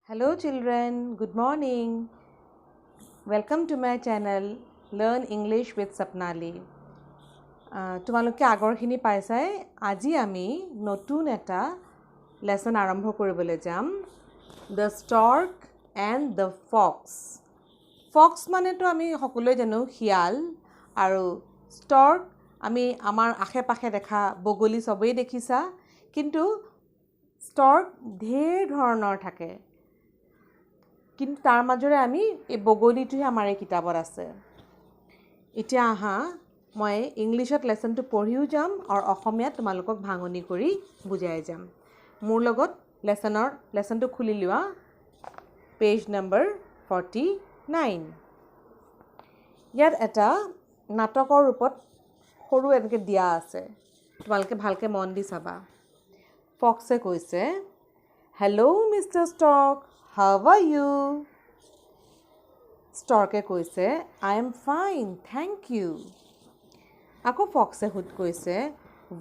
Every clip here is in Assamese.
Hello children, good morning. Welcome to my channel Learn English with Sapnali. তোমালোকে আগৰখিনি পাইছাই আজি আমি নতুন এটা লেসন আৰম্ভ কৰিবলৈ যাম The Stork and the Fox. Fox মানেতো আমি সকলোৱে জানো শিয়াল আৰু stork আমি আমাৰ আশে-পাশে দেখা বগলী সবেই দেখিছা কিন্তু stork ঢেৰ ধৰণৰ থাকে কিন্তু তাৰ মাজৰে আমি এই বগলীটোহে আমাৰ এই কিতাপত আছে এতিয়া আহা মই ইংলিশত লেসনটো পঢ়িও যাম আৰু অসমীয়াত তোমালোকক ভাঙনি কৰি বুজাই যাম মোৰ লগত লেসনটো খুলি লোৱা পেজ নম্বৰ 49 ইয়াত এটা নাটকৰ ৰূপত সৰু এনেকৈ দিয়া আছে তোমালোকে ভালকৈ মন দি চাবা ফক্সে কৈছে hello' mister stork How are you? Stork কৈছে I am fine, thank you. আকৌ ফক্সে কৈছে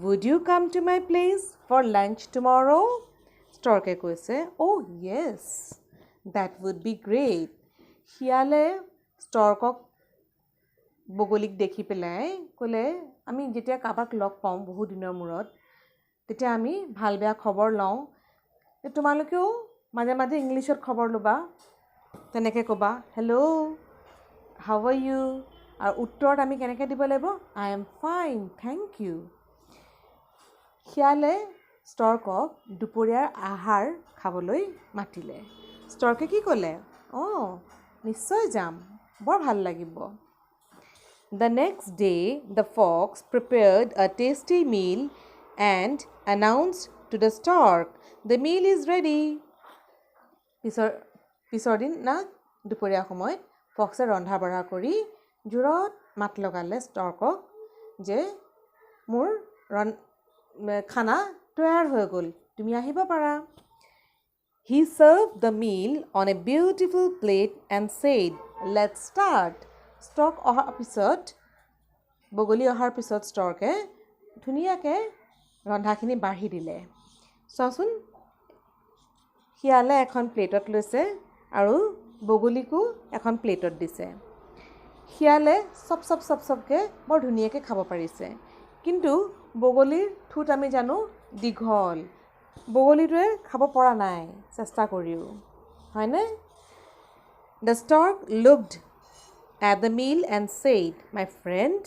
Would you come to my place for lunch tomorrow? Stork কৈছে Oh yes, that would be great. শিয়ালে ষ্টৰ্কক বগলীক দেখি পেলাই ক'লে আমি যেতিয়া কাবাক লগ পাওঁ বহুত দিনৰ মূৰত তেতিয়া আমি ভাল বেয়া খবৰ লওঁ তোমালোকেও মাজে মাজে ইংলিশত খবৰ লবা তেনেকে কবা হেল্ল' হাউ আৰ ইউ আৰ উত্তৰত আমি কেনেকৈ দিব লাগিব I am fine thank you শিয়ালে ষ্টৰ্কক দুপৰীয়াৰ আহাৰ খাবলৈ মাতিলে ষ্টৰ্কে কি ক'লে নিশ্চয় যাম বৰ ভাল লাগিব The next day the fox prepared a tasty meal and announced to the stork the meal is ready পিছৰ দিন না দুপৰীয়া সময়ত ফক্সে ৰন্ধা বঢ়া কৰি জোৰত মাত লগালে ষ্টৰ্কক যে মোৰ খানা তৈয়াৰ হৈ গ'ল তুমি আহিব পাৰা He served the meal on a beautiful plate and said, Let's start. Stork অহাৰ পিছত বগলী অহাৰ পিছত ষ্টৰ্কে ধুনীয়াকৈ ৰন্ধাখিনি বাঢ়ি দিলে চোৱাচোন শিয়ালে এখন প্লেটত লৈছে আৰু বগলীকো এখন প্লেটত দিছে শিয়ালে চবকৈ বৰ ধুনীয়াকৈ খাব পাৰিছে কিন্তু বগলীৰ ঠোঁট আমি জানো দীঘল বগলীটোৱে খাব পৰা নাই চেষ্টা কৰিও হয়নে The stork looked at the meal and said, My friend,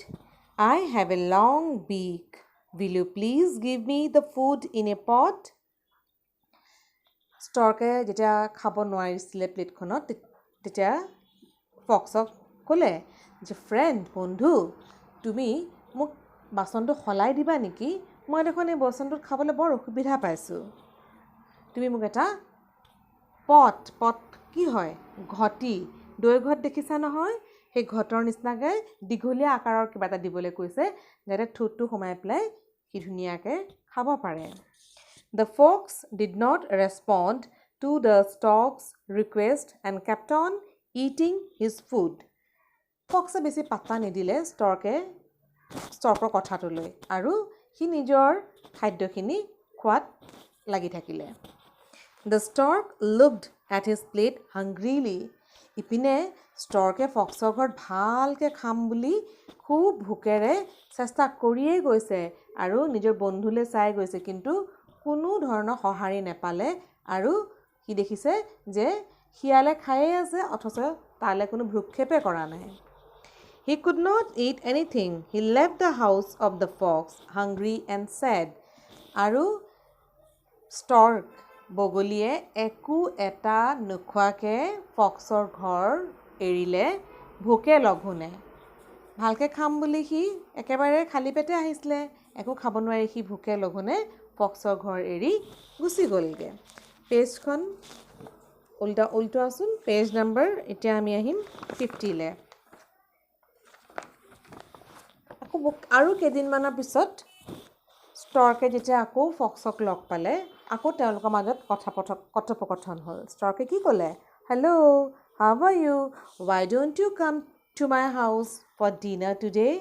I have a long beak. Will you please give me the food in a pot? ষ্টৰ্কে যেতিয়া খাব নোৱাৰিছিলে প্লেটখনত তেতিয়া ফক্সক ক'লে যে ফ্ৰেণ্ড বন্ধু তুমি মোক বাচনটো সলাই দিবা নেকি মই দেখোন এই বাচনটোত খাবলৈ বৰ অসুবিধা পাইছোঁ তুমি মোক এটা পট কি হয় ঘটি দৈ ঘট দেখিছা নহয় সেই ঘটৰ নিচিনাকৈ দীঘলীয়া আকাৰৰ কিবা এটা দিবলৈ কৈছে যাতে ঠোঁটটো সোমাই পেলাই সি ধুনীয়াকৈ খাব পাৰে The fox did not respond to the stork's request and kept on eating his food. Foxে বেছি পাত্তা নিদিলে ষ্টৰ্কৰ কথাটোলৈ আৰু সি নিজৰ খাদ্যখিনি খোৱাত লাগি থাকিলে The stork looked at his plate hungrily. ইপিনে ষ্টৰ্কে ফক্সৰ ঘৰত ভালকৈ খাম বুলি খুব ভোকেৰে চেষ্টা কৰিয়েই গৈছে আৰু নিজৰ বন্ধুলৈ চাই গৈছে কিন্তু কোনো ধৰণৰ সঁহাৰি নেপালে আৰু সি দেখিছে যে শিয়ালে খায়ে আছে অথচ তালে কোনো ভ্ৰূক্ষেপে কৰা নাই He could not eat anything. He left the house of the fox hungry and sad. আৰু ষ্টৰ্ক বগলীয়ে একো এটা নোখোৱাকৈ ফক্সৰ ঘৰ এৰিলে ভোকে লঘোণে ভালকৈ খাম বুলি সি একেবাৰে খালী পেটে আহিছিলে একো খাব নোৱাৰি সি ভোকে লঘোণে ফক্সৰ ঘৰ এৰি গুচি গ'লগৈ পেজখন উল্টোৱাচোন পেজ নম্বৰ এতিয়া আমি আহিম 50লে আকৌ আৰু কেইদিনমানৰ পিছত ষ্টৰ্কে যেতিয়া আকৌ ফক্সক লগ পালে আকৌ তেওঁলোকৰ মাজত কথোপকথন হ'ল ষ্টৰ্কে কি ক'লে hello' how are you why don't you come to my house for dinner today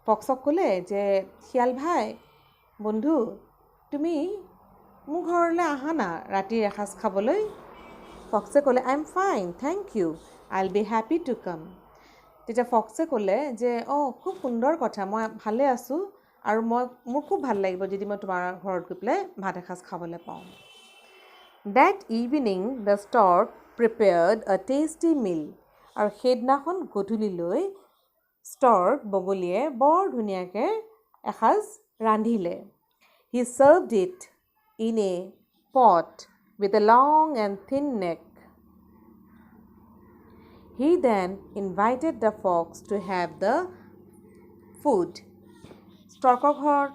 ফক্সক ক'লে যে শিয়াল ভাই বন্ধু তুমি মোৰ ঘৰলৈ আহা না ৰাতিৰ এসাঁজ খাবলৈ ফক্সে ক'লে I am fine thank you I will be happy to come. তেতিয়া ফক্সে ক'লে যে খুব সুন্দৰ কথা, মই ভালে আছোঁ আৰু মোৰ খুব ভাল লাগিব যদি মই তোমাৰ ঘৰত গৈ পেলাই ভাত এসাঁজ খাবলৈ পাওঁ। That evening the stork prepared a tasty meal. আৰু সেইদিনাখন গধূলিলৈ ষ্টৰ্ক বগলীয়ে বৰ ধুনীয়াকৈ এসাঁজ ৰান্ধিলে। He served it in a pot with a long and thin neck. He then invited the fox to have the food. ষ্টৰ্কৰ ঘৰত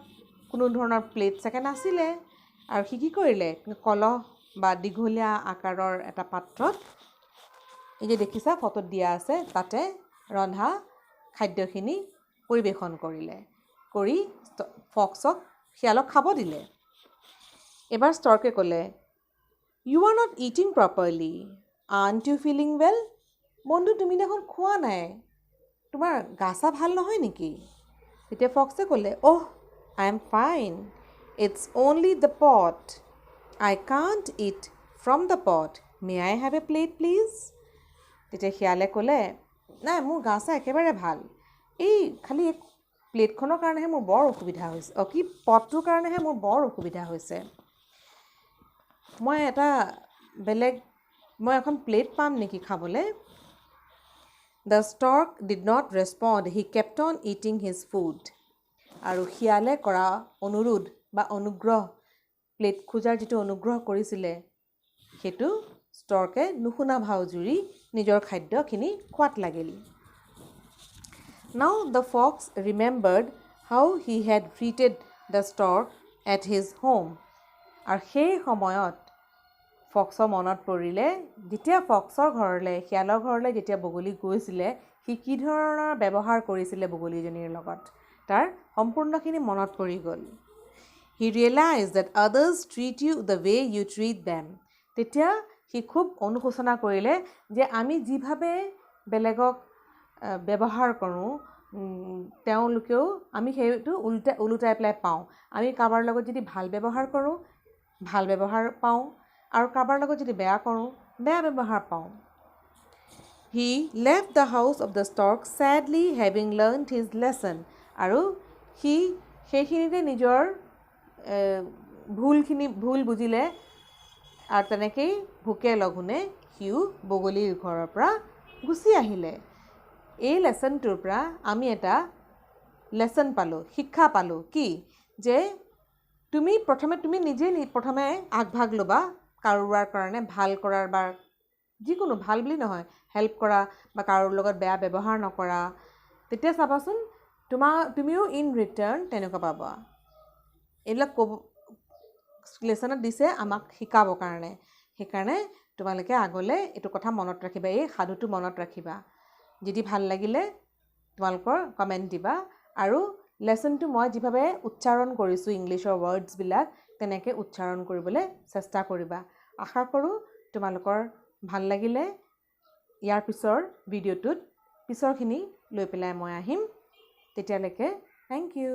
কোনো ধৰণৰ প্লেট চাগে নাছিলে আৰু সি কি কৰিলে, কলহ বা দীঘলীয়া আকাৰৰ এটা পাত্ৰত, এই যে দেখিছা ফটোত দিয়া আছে, তাতে ৰন্ধা খাদ্যখিনি পৰিৱেশন কৰিলে, কৰি ফক্সক শিয়ালক খাব দিলে। এবাৰ ষ্টৰ্কে ক'লে you are not eating properly aren't you feeling well? বন্ধু তুমি দেখোন খোৱা নাই, তোমাৰ গা চা ভাল নহয় নেকি? তেতিয়া ফক্সে ক'লে I am fine, it's only the pot, I can't eat from the pot, may I have a plate please? তেতিয়া শিয়ালে ক'লে নাই মোৰ গা চা একেবাৰে ভাল, এই খালি প্লেটখনৰ কাৰণেহে মোৰ বৰ অসুবিধা হৈছে, পটটোৰ কাৰণেহে মোৰ বৰ অসুবিধা হৈছে, মই এখন প্লেট পাম নেকি খাবলৈ? The stork did not respond. He kept on eating his food. আৰু শিয়ালে কৰা অনুৰোধ বা অনুগ্ৰহ, প্লেট খোজাৰ যিটো অনুগ্ৰহ কৰিছিলে, সেইটো ষ্টৰ্কে নুশুনা ভাও জুৰি নিজৰ খাদ্যখিনি খোৱাত লাগিল। Now the fox remembered how he had treated the stork at his home. আৰু সেই সময়ত ফক্সৰ মনত পৰিলে, যেতিয়া ফক্সৰ ঘৰলৈ, শিয়ালৰ ঘৰলৈ যেতিয়া বগলী গৈছিলে, সি কি ধৰণৰ ব্যৱহাৰ কৰিছিলে বগলীজনীৰ লগত, তাৰ সম্পূৰ্ণখিনি মনত পৰি গ'ল। He realized that others treat you the way you treat them. তেতিয়া সি খুব অনুশোচনা কৰিলে যে আমি যিভাৱে বেলেগক ব্যৱহাৰ কৰোঁ, তেওঁলোকেও আমি সেইটো ওলোটাই পেলাই পাওঁ। আমি কাৰোবাৰ লগত যদি ভাল ব্যৱহাৰ কৰোঁ, ভাল ব্যৱহাৰ পাওঁ, আৰু কাৰোবাৰ লগত যদি বেয়া কৰোঁ, বেয়া ব্যৱহাৰ পাওঁ। He left the house of the stork sadly having learned his lesson. আৰু সি সেইখিনিতে নিজৰ ভুল বুজিলে আৰু তেনেকেই ভোকে লঘোণে সিও বগলীৰ ঘৰৰ পৰা গুচি আহিলে। এই লেচনটোৰ পৰা আমি এটা লেচন পালোঁ, শিক্ষা পালোঁ, কি যে তুমি নিজে প্ৰথমে আগভাগ ল'বা কাৰোবাৰ কাৰণে ভাল কৰাৰ, বা যিকোনো ভাল বুলি নহয়, হেল্প কৰা বা কাৰোৰ লগত বেয়া ব্যৱহাৰ নকৰা, তেতিয়া চাবাচোন তুমিও ইন ৰিটাৰ্ণ তেনেকুৱা পাবা। এইবিলাক লেচনত দিছে আমাক শিকাবৰ কাৰণে। সেইকাৰণে তোমালোকে আগলৈ এইটো কথা মনত ৰাখিবা, এই সাধুটো মনত ৰাখিবা। যদি ভাল লাগিলে তোমালোকৰ কমেণ্ট দিবা, আৰু লেচনটো মই যিভাৱে উচ্চাৰণ কৰিছোঁ ইংলিছৰ ৱৰ্ডছবিলাক, তেনেকৈ উচ্চাৰণ কৰিবলৈ চেষ্টা কৰিবা। আশা কৰোঁ তোমালোকৰ ভাল লাগিলে। ইয়াৰ পিছৰ ভিডিঅ'টোত পিছৰখিনি লৈ পেলাই মই আহিম। তেতিয়ালৈকে থেংক ইউ।